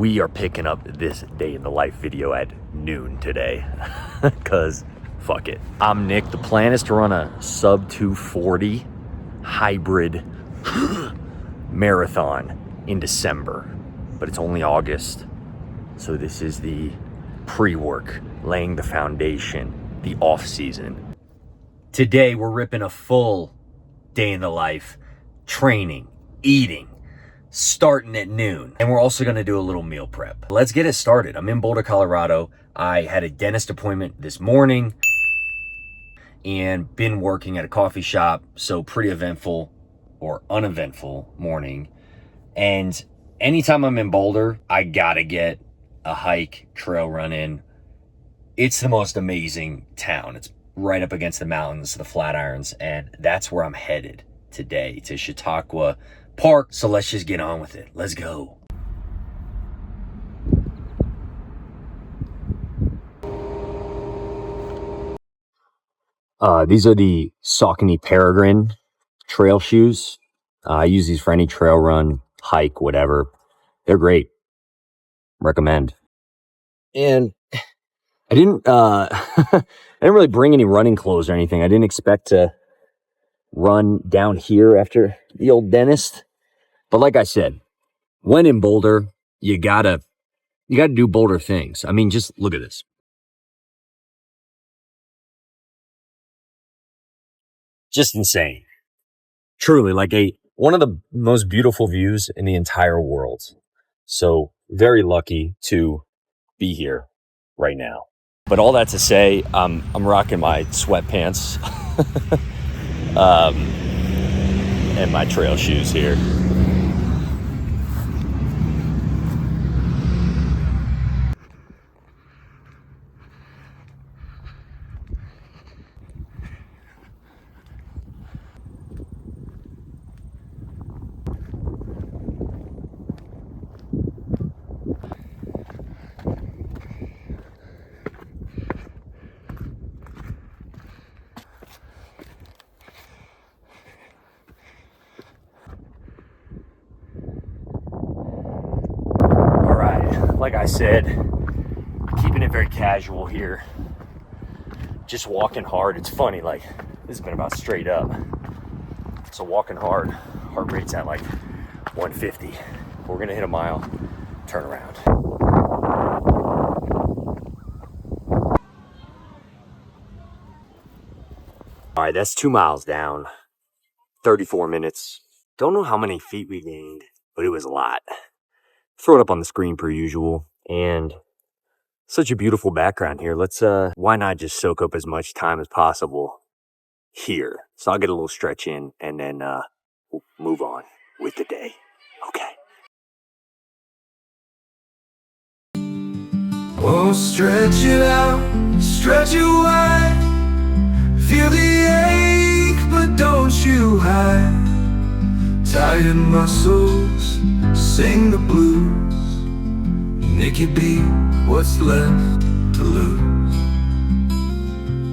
we are picking up this day in the life video at noon today because fuck it. I'm Nick. The plan is to run a sub 240 hybrid marathon in December, but it's only August. So this is the pre-work, laying the foundation, the off season. Today we're ripping a full day in the life, training, eating, starting at noon. And we're also gonna do a little meal prep. Let's get it started. I'm in Boulder, Colorado. I had a dentist appointment this morning and been working at a coffee shop. So pretty eventful or uneventful morning. And anytime I'm in Boulder, I gotta get a hike, trail run in. It's the most amazing town. It's right up against the mountains, the Flatirons, and that's where I'm headed today, to Chautauqua Park. So let's just get on with it. Let's go. These are the Saucony Peregrine trail shoes. I use these for any trail run, hike, whatever. They're great. Recommend. And I didn't really bring any running clothes or anything. I didn't expect to run down here after the old dentist. But like I said, when in Boulder, you gotta do Boulder things. I mean, just look at this. Just insane. Truly, like one of the most beautiful views in the entire world. So very lucky to be here right now. But all that to say, I'm rocking my sweatpants and my trail shoes here. Like I said, keeping it very casual here. Just walking hard. It's funny, like this has been about straight up. So walking hard, heart rate's at like 150. We're gonna hit a mile, turn around. All right, that's 2 miles down, 34 minutes. Don't know how many feet we gained, but it was a lot. Throw it up on the screen per usual. And such a beautiful background here. Let's why not just soak up as much time as possible here. So I'll get a little stretch in and then we'll move on with the day. Okay. Oh, stretch it out, stretch it wide. Feel the ache, but don't you hide. Tired muscles, sing the blues. Nicky B, what's left to lose?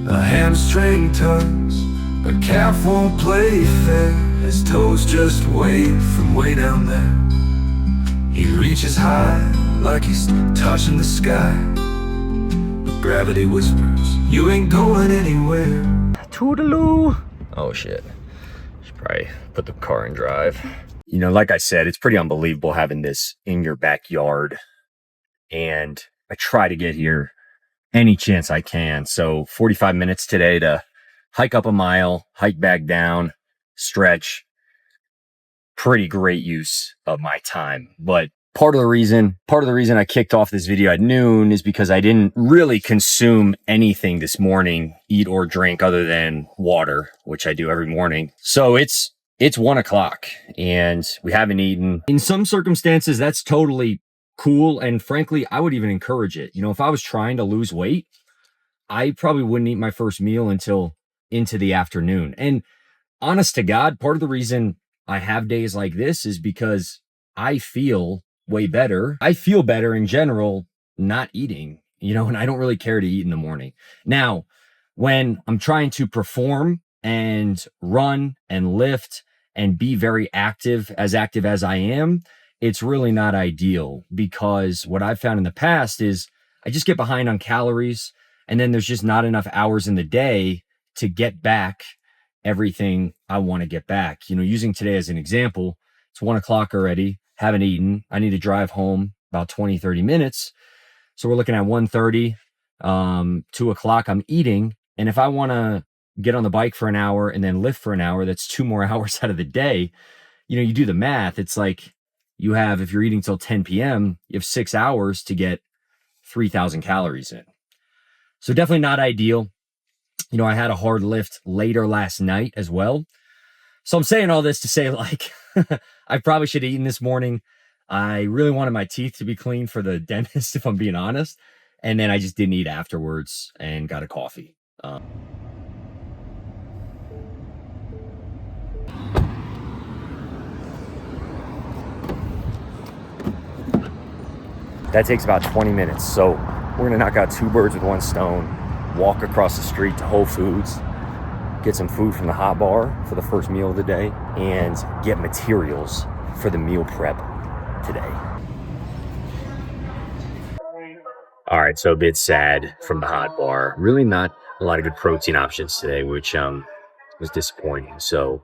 A hamstring tugs, but calf won't play fair. His toes just wave from way down there. He reaches high like he's touching the sky, but gravity whispers, you ain't going anywhere. Toodaloo. Oh shit. Should probably put the car in drive. You know, like I said, it's pretty unbelievable having this in your backyard. And I try to get here any chance I can. So 45 minutes today to hike up a mile, hike back down, stretch. Pretty great use of my time. But part of the reason I kicked off this video at noon is because I didn't really consume anything this morning, eat or drink, other than water, which I do every morning. So it's 1 o'clock and we haven't eaten. In some circumstances, that's totally cool. And frankly, I would even encourage it. You know, if I was trying to lose weight, I probably wouldn't eat my first meal until into the afternoon. And honest to God, part of the reason I have days like this is because I feel way better. I feel better in general not eating, you know, and I don't really care to eat in the morning. Now, when I'm trying to perform and run and lift and be very active as I am, it's really not ideal, because what I've found in the past is I just get behind on calories, and then there's just not enough hours in the day to get back everything I want to get back. You know, using today as an example, it's 1 o'clock already, haven't eaten. I need to drive home about 20, 30 minutes. So we're looking at 1:30, 2 o'clock, I'm eating. And if I want to get on the bike for an hour and then lift for an hour, that's 2 more hours out of the day. You know, you do the math. It's like you have, if you're eating till 10 p.m., you have 6 hours to get 3,000 calories in. So definitely not ideal. You know, I had a hard lift later last night as well. So I'm saying all this to say, like, I probably should have eaten this morning. I really wanted my teeth to be clean for the dentist, if I'm being honest. And then I just didn't eat afterwards and got a coffee. That takes about 20 minutes. So we're gonna knock out 2 birds with 1 stone, walk across the street to Whole Foods, get some food from the hot bar for the first meal of the day, and get materials for the meal prep today. All right, so a bit sad from the hot bar. Really not a lot of good protein options today, which was disappointing. So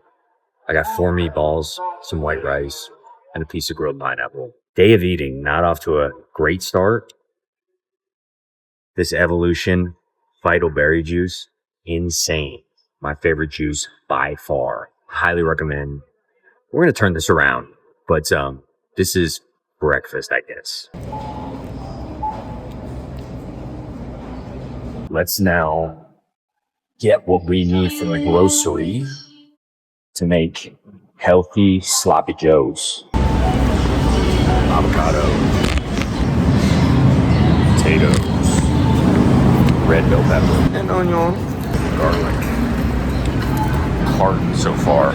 I got 4 meatballs, some white rice, and a piece of grilled pineapple. Day of eating, not off to a great start. This Evolution Vital Berry Juice, insane. My favorite juice by far. Highly recommend. We're going to turn this around, but this is breakfast, I guess. Let's now get what we need from the grocery to make healthy sloppy joes. Avocado, potatoes, red bell pepper, and onion, garlic. Heart so far.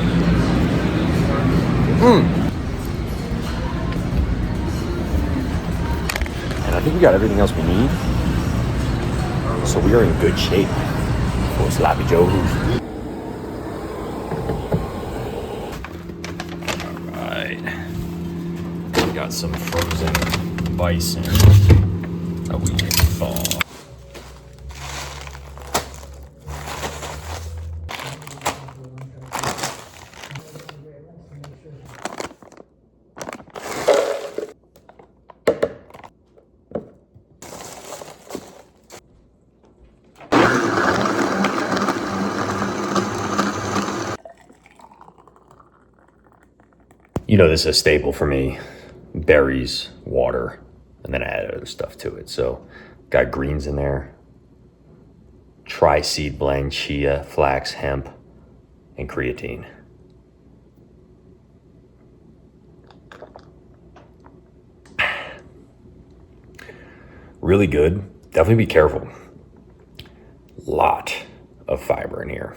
And I think we got everything else we need. So we are in good shape for sloppy joes. Got some frozen bison that we can thaw. You know, this is a staple for me. Berries, water, and then I add other stuff to it. So got greens in there, tri-seed blend, chia, flax, hemp, and creatine. Really good. Definitely be careful. Lot of fiber in here.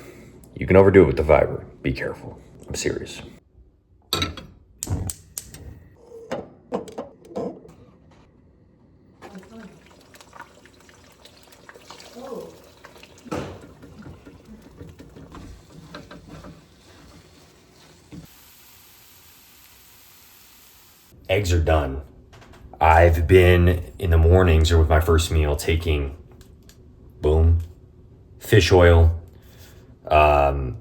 You can overdo it with the fiber. Be careful. I'm serious. Eggs are done. I've been in the mornings or with my first meal taking, boom, fish oil.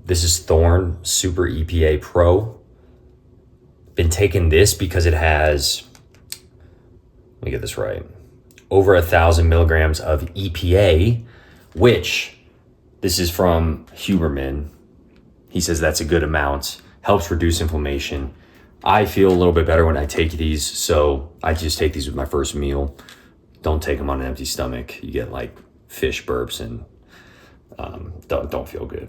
This is Thorne Super EPA Pro. Been taking this because it has, let me get this right, over 1,000 milligrams of EPA, which this is from Huberman. He says that's a good amount, helps reduce inflammation. I feel a little bit better when I take these, so I just take these with my first meal. Don't take them on an empty stomach. You get like fish burps and don't feel good.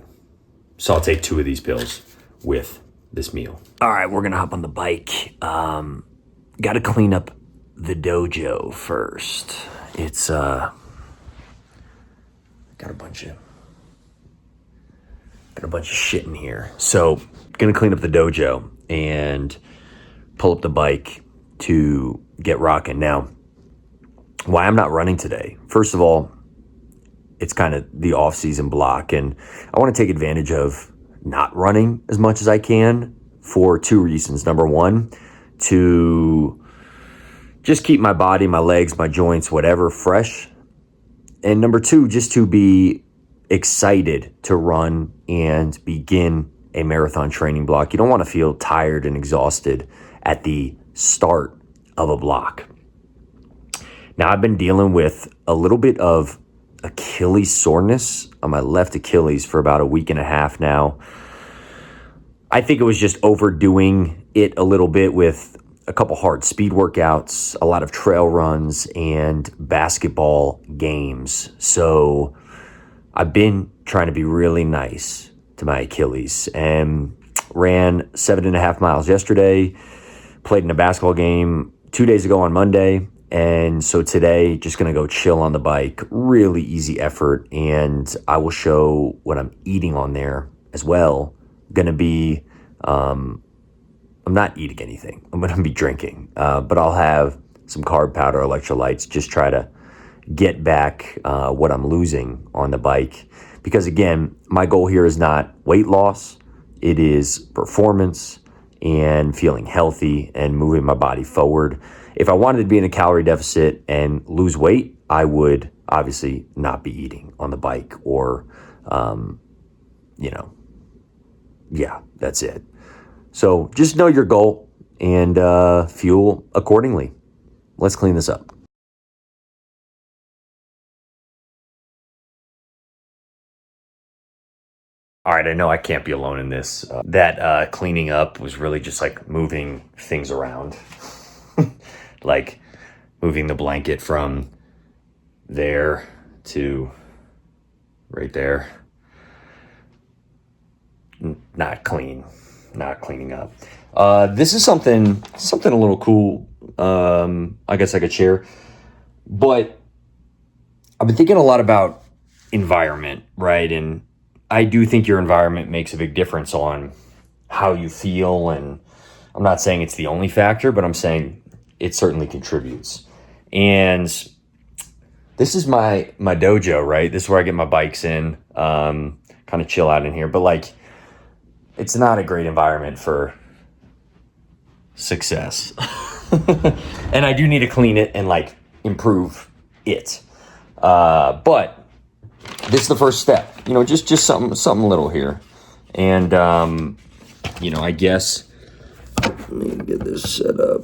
So I'll take 2 of these pills with this meal. All right, we're gonna hop on the bike. Got to clean up the dojo first. It's got a bunch of shit in here. So gonna clean up the dojo and pull up the bike to get rocking. Now, why I'm not running today? First of all, it's kind of the off-season block, and I want to take advantage of not running as much as I can for 2 reasons. Number one, to just keep my body, my legs, my joints, whatever, fresh. And number two, just to be excited to run and begin a marathon training block. You don't want to feel tired and exhausted at the start of a block. Now, I've been dealing with a little bit of Achilles soreness on my left Achilles for about a week and a half now. I think it was just overdoing it a little bit with a couple hard speed workouts, a lot of trail runs, and basketball games. So I've been trying to be really nice to my Achilles and ran 7.5 miles yesterday, played in a basketball game 2 days ago on Monday. And so today, just going to go chill on the bike, really easy effort. And I will show what I'm eating on there as well. Going to be, I'm not eating anything. I'm going to be drinking, but I'll have some carb powder, electrolytes, just try to get back what I'm losing on the bike. Because again, my goal here is not weight loss. It is performance and feeling healthy and moving my body forward. If I wanted to be in a calorie deficit and lose weight, I would obviously not be eating on the bike or, yeah, that's it. So just know your goal and fuel accordingly. Let's clean this up. All right, I know I can't be alone in this. That cleaning up was really just like moving things around. Like moving the blanket from there to right there. Not cleaning up. This is something a little cool. I guess I could share, but I've been thinking a lot about environment, right? And I do think your environment makes a big difference on how you feel. And I'm not saying it's the only factor, but I'm saying it certainly contributes. And this is my dojo, right? This is where I get my bikes in, kind of chill out in here. But like, it's not a great environment for success. And I do need to clean it and like improve it. But this is the first step, just something little here. And, I guess, let me get this set up.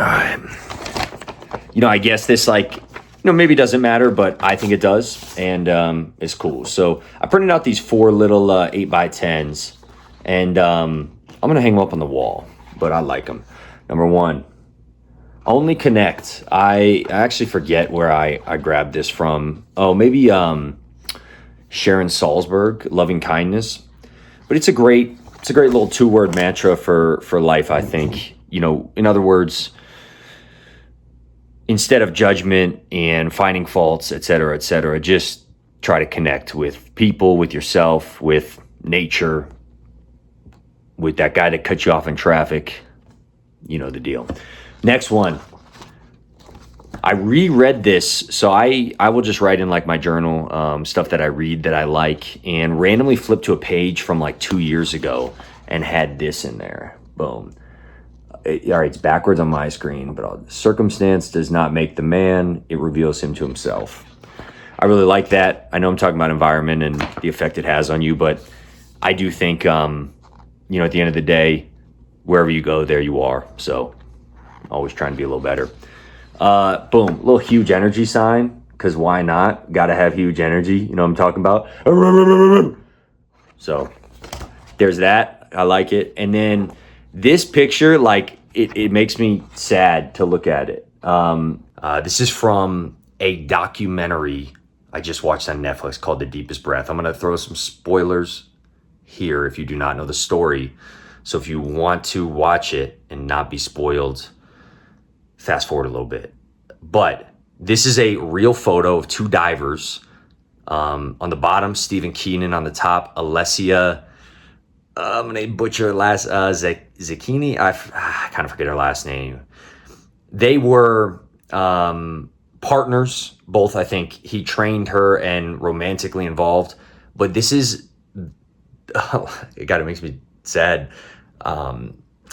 I guess this maybe doesn't matter, but I think it does, and it's cool. So I printed out these 4 little 8x10s, and I'm gonna hang them up on the wall, but I like them. Number 1, only connect. I actually forget where I grabbed this from. Oh, maybe Sharon Salzberg, Loving Kindness. But it's a great little 2-word mantra for life, I think. In other words, instead of judgment and finding faults, et cetera, just try to connect with people, with yourself, with nature, with that guy that cut you off in traffic. You know the deal. Next one. I reread this, so I will just write in like my journal, stuff that I read that I like, and randomly flip to a page from like 2 years ago and had this in there. Boom. All right, it's backwards on my screen, but circumstance does not make the man, it reveals him to himself. I really like that. I know I'm talking about environment and the effect it has on you, but I do think, at the end of the day, wherever you go, there you are. So always trying to be a little better. Boom, little huge energy sign, because why not? Got to have huge energy. You know what I'm talking about? So there's that. I like it. And then this picture, like, it makes me sad to look at it. This is from a documentary I just watched on Netflix called The Deepest Breath. I'm going to throw some spoilers here if you do not know the story. So if you want to watch it and not be spoiled, fast forward a little bit. But this is a real photo of 2 divers. On the bottom, Stephen Keenan. On the top, Alessia, I'm going to butcher her last, Zucchini. I kind of forget her last name. They were partners, both. I think he trained her and romantically involved. But this is, it makes me sad.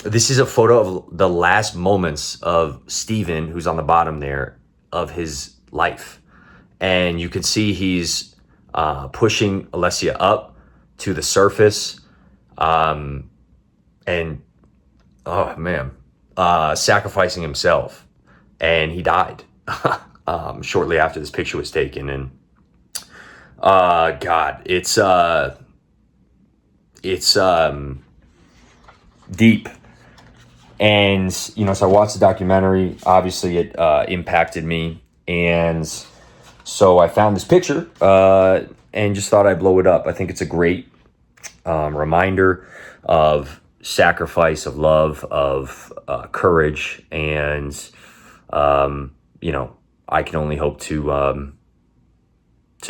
This is a photo of the last moments of Steven, who's on the bottom there, of his life. And you can see he's pushing Alessia up to the surface. And, oh man, sacrificing himself. And he died shortly after this picture was taken. And God, it's deep. And, you know, so I watched the documentary. Obviously, it impacted me. And so I found this picture and just thought I'd blow it up. I think it's a great reminder of sacrifice, of love, of courage. And, you know, I can only hope to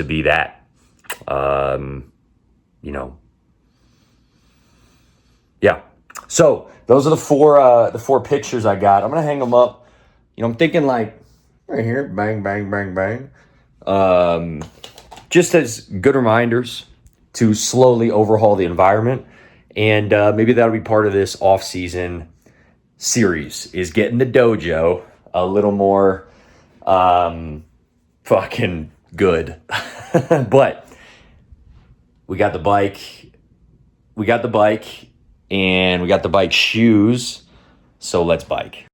be that, you know. Yeah. So those are the four pictures I got. I'm going to hang them up. You know, I'm thinking like right here, bang, bang, bang, bang. Just as good reminders to slowly overhaul the environment. And maybe that'll be part of this off-season series, is getting the dojo a little more fucking good. But we got the bike. And we got the bike shoes, so let's bike.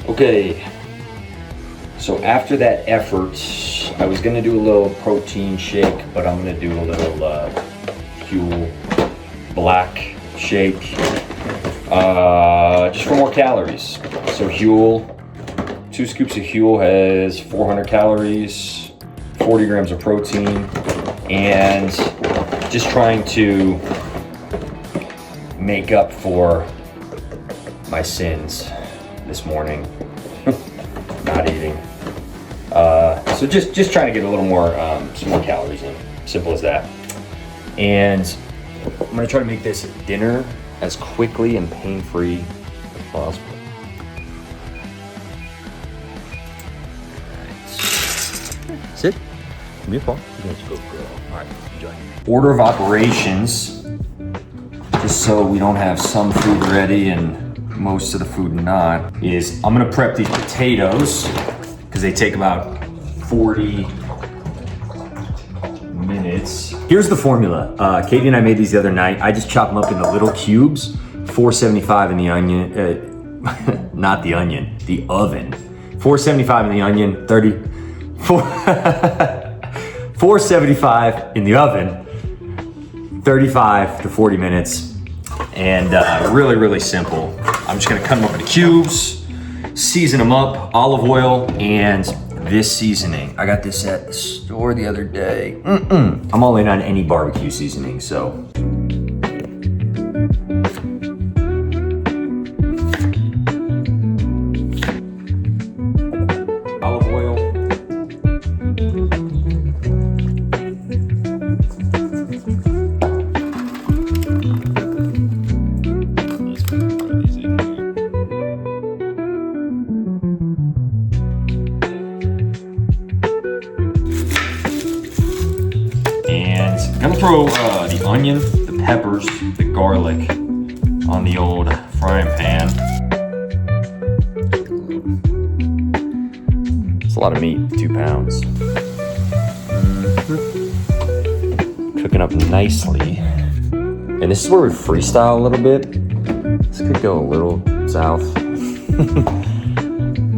Okay, so after that effort, I was gonna do a little protein shake, but I'm gonna do a little Huel Black shake, just for more calories. So Huel, 2 scoops of Huel has 400 calories, 40 grams of protein, and just trying to make up for my sins this morning. Not eating. So just trying to get a little more, some more calories in. Simple as that. And I'm gonna try to make this dinner as quickly and pain-free as possible. Sit. Give me a paw. Let's go, girl. All right, enjoy. Order of operations, just so we don't have some food ready and most of the food not, is I'm gonna prep these potatoes because they take about 40 minutes. Here's the formula. Katie and I made these the other night. I just chop them up into little cubes, 475 in the onion, not the onion, the oven. 475 in the onion, 475 in the oven, 35 to 40 minutes. And really, really simple. I'm just gonna cut them up into cubes, season them up, olive oil, and this seasoning. I got this at the store the other day. I'm all in on any barbecue seasoning, so. Olive oil. I'm gonna throw the onion, the peppers, the garlic on the old frying pan. It's a lot of meat, 2 pounds. Cooking up nicely. And this is where we freestyle a little bit. This could go a little south.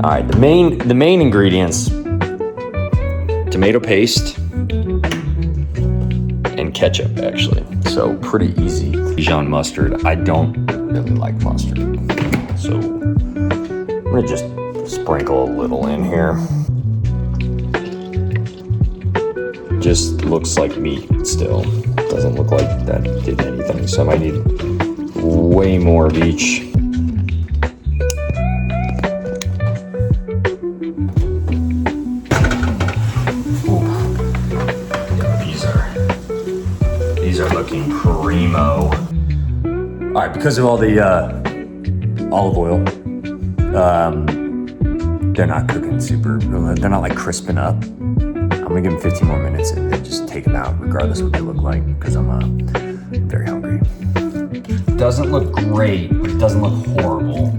All right, the main ingredients: tomato paste and ketchup, actually. So pretty easy. Dijon mustard. I don't really like mustard, so I'm gonna just sprinkle a little in here. Just looks like meat still. Doesn't look like that did anything, so I might need way more of each. looking primo. All right, because of all the olive oil, they're not cooking super, they're not like crisping up. I'm gonna give them 15 more minutes and then just take them out regardless what they look like, because I'm very hungry. Doesn't look great, but it doesn't look horrible.